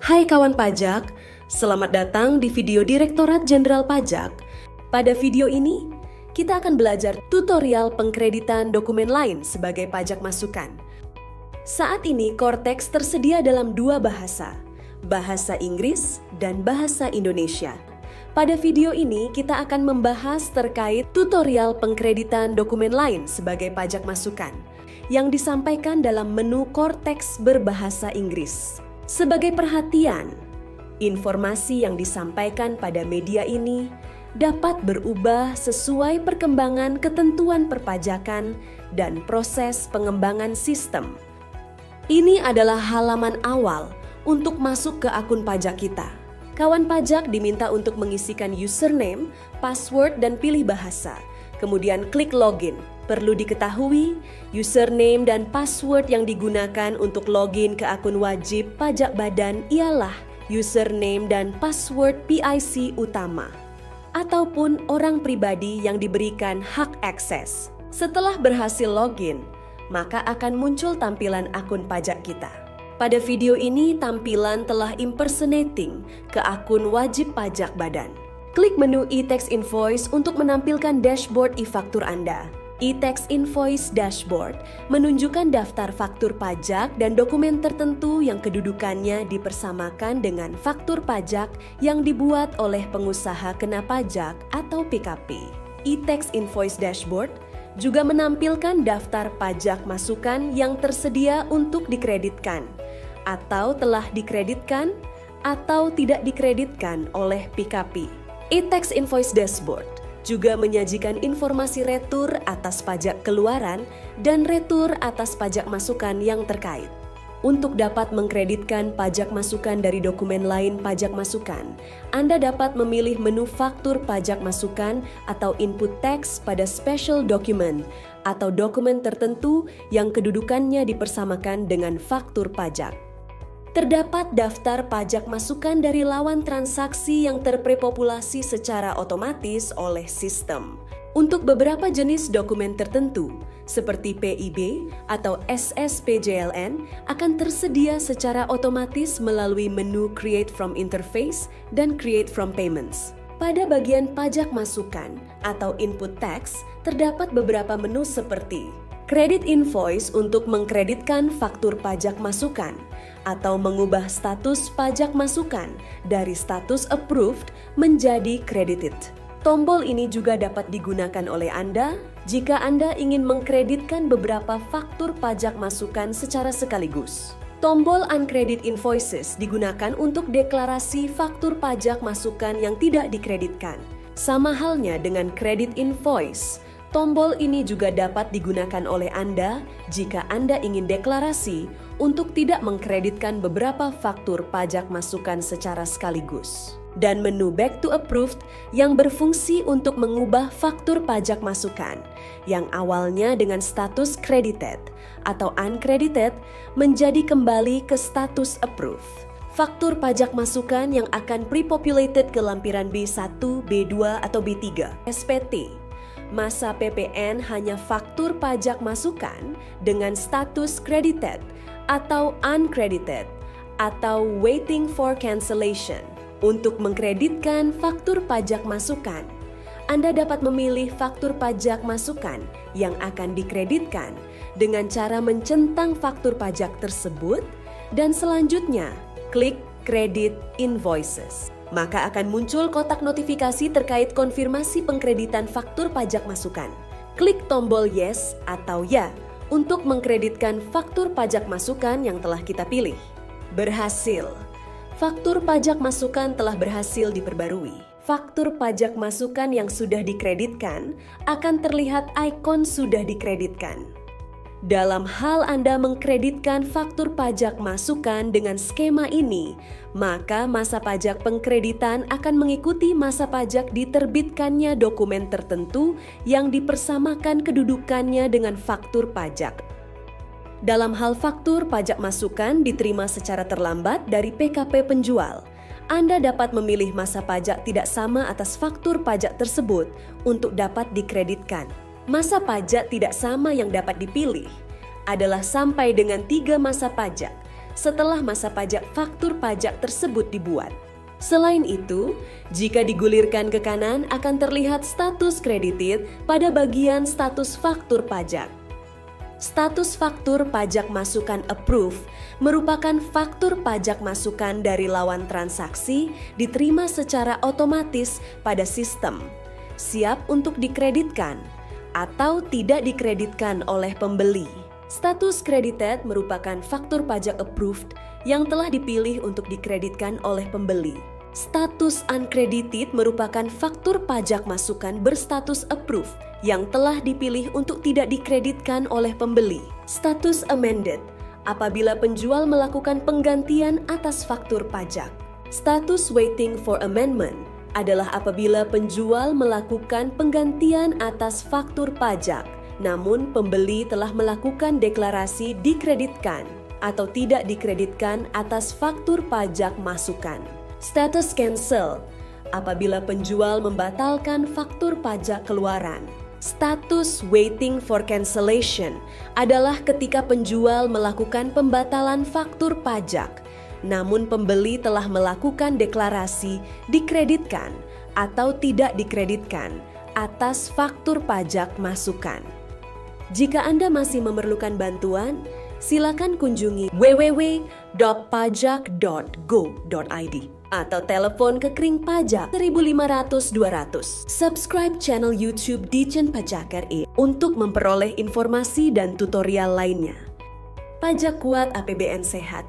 Hai kawan pajak, selamat datang di video Direktorat Jenderal Pajak. Pada video ini, kita akan belajar tutorial pengkreditan dokumen lain sebagai pajak masukan. Saat ini Cortex tersedia dalam dua bahasa, bahasa Inggris dan bahasa Indonesia. Pada video ini, kita akan membahas terkait tutorial pengkreditan dokumen lain sebagai pajak masukan yang disampaikan dalam menu Cortex berbahasa Inggris. Sebagai perhatian, informasi yang disampaikan pada media ini dapat berubah sesuai perkembangan ketentuan perpajakan dan proses pengembangan sistem. Ini adalah halaman awal untuk masuk ke akun pajak kita. Kawan pajak diminta untuk mengisikan username, password, dan pilih bahasa. Kemudian klik login. Perlu diketahui, username dan password yang digunakan untuk login ke akun wajib pajak badan ialah username dan password PIC utama, ataupun orang pribadi yang diberikan hak akses. Setelah berhasil login, maka akan muncul tampilan akun pajak kita. Pada video ini, tampilan telah impersonating ke akun wajib pajak badan. Klik menu e-tax invoice untuk menampilkan dashboard e-faktur Anda. E-tax invoice dashboard menunjukkan daftar faktur pajak dan dokumen tertentu yang kedudukannya dipersamakan dengan faktur pajak yang dibuat oleh pengusaha kena pajak atau PKP. E-tax invoice dashboard juga menampilkan daftar pajak masukan yang tersedia untuk dikreditkan atau telah dikreditkan atau tidak dikreditkan oleh PKP. E-tax invoice dashboard juga menyajikan informasi retur atas pajak keluaran dan retur atas pajak masukan yang terkait. Untuk dapat mengkreditkan pajak masukan dari dokumen lain pajak masukan, Anda dapat memilih menu faktur pajak masukan atau input tax pada special document atau dokumen tertentu yang kedudukannya dipersamakan dengan faktur pajak. Terdapat daftar pajak masukan dari lawan transaksi yang terprepopulasi secara otomatis oleh sistem. Untuk beberapa jenis dokumen tertentu, seperti PIB atau SSPJLN, akan tersedia secara otomatis melalui menu Create from Interface dan Create from Payments. Pada bagian pajak masukan atau input tax, terdapat beberapa menu seperti Credit Invoice untuk mengkreditkan faktur pajak masukan atau mengubah status pajak masukan dari status approved menjadi credited. Tombol ini juga dapat digunakan oleh Anda jika Anda ingin mengkreditkan beberapa faktur pajak masukan secara sekaligus. Tombol Uncredit Invoices digunakan untuk deklarasi faktur pajak masukan yang tidak dikreditkan. Sama halnya dengan Credit Invoice, tombol ini juga dapat digunakan oleh Anda jika Anda ingin deklarasi untuk tidak mengkreditkan beberapa faktur pajak masukan secara sekaligus. Dan menu Back to Approved yang berfungsi untuk mengubah faktur pajak masukan yang awalnya dengan status credited atau uncredited menjadi kembali ke status approved. Faktur pajak masukan yang akan pre-populated ke lampiran B1, B2, atau B3, SPT. Masa PPN hanya faktur pajak masukan dengan status credited atau uncredited atau waiting for cancellation. Untuk mengkreditkan faktur pajak masukan, Anda dapat memilih faktur pajak masukan yang akan dikreditkan dengan cara mencentang faktur pajak tersebut dan selanjutnya klik Credit Invoices. Maka akan muncul kotak notifikasi terkait konfirmasi pengkreditan faktur pajak masukan. Klik tombol Yes atau Ya untuk mengkreditkan faktur pajak masukan yang telah kita pilih. Berhasil. Faktur pajak masukan telah berhasil diperbarui. Faktur pajak masukan yang sudah dikreditkan akan terlihat ikon sudah dikreditkan. Dalam hal Anda mengkreditkan faktur pajak masukan dengan skema ini, maka masa pajak pengkreditan akan mengikuti masa pajak diterbitkannya dokumen tertentu yang dipersamakan kedudukannya dengan faktur pajak. Dalam hal faktur pajak masukan diterima secara terlambat dari PKP penjual, Anda dapat memilih masa pajak tidak sama atas faktur pajak tersebut untuk dapat dikreditkan. Masa pajak tidak sama yang dapat dipilih adalah sampai dengan 3 masa pajak setelah masa pajak faktur pajak tersebut dibuat. Selain itu, jika digulirkan ke kanan akan terlihat status credited pada bagian status faktur pajak. Status faktur pajak masukan approved merupakan faktur pajak masukan dari lawan transaksi diterima secara otomatis pada sistem, siap untuk dikreditkan atau tidak dikreditkan oleh pembeli. Status credited merupakan faktur pajak approved yang telah dipilih untuk dikreditkan oleh pembeli. Status uncredited merupakan faktur pajak masukan berstatus approved yang telah dipilih untuk tidak dikreditkan oleh pembeli. Status amended apabila penjual melakukan penggantian atas faktur pajak. Status waiting for amendment adalah apabila penjual melakukan penggantian atas faktur pajak, namun pembeli telah melakukan deklarasi dikreditkan atau tidak dikreditkan atas faktur pajak masukan. Status cancel apabila penjual membatalkan faktur pajak keluaran. Status waiting for cancellation adalah ketika penjual melakukan pembatalan faktur pajak, namun pembeli telah melakukan deklarasi dikreditkan atau tidak dikreditkan atas faktur pajak masukan. Jika Anda masih memerlukan bantuan, silakan kunjungi www.pajak.go.id atau telepon ke Kering Pajak 1500 200. Subscribe channel YouTube Ditjen Pajak RI untuk memperoleh informasi dan tutorial lainnya. Pajak kuat, APBN sehat.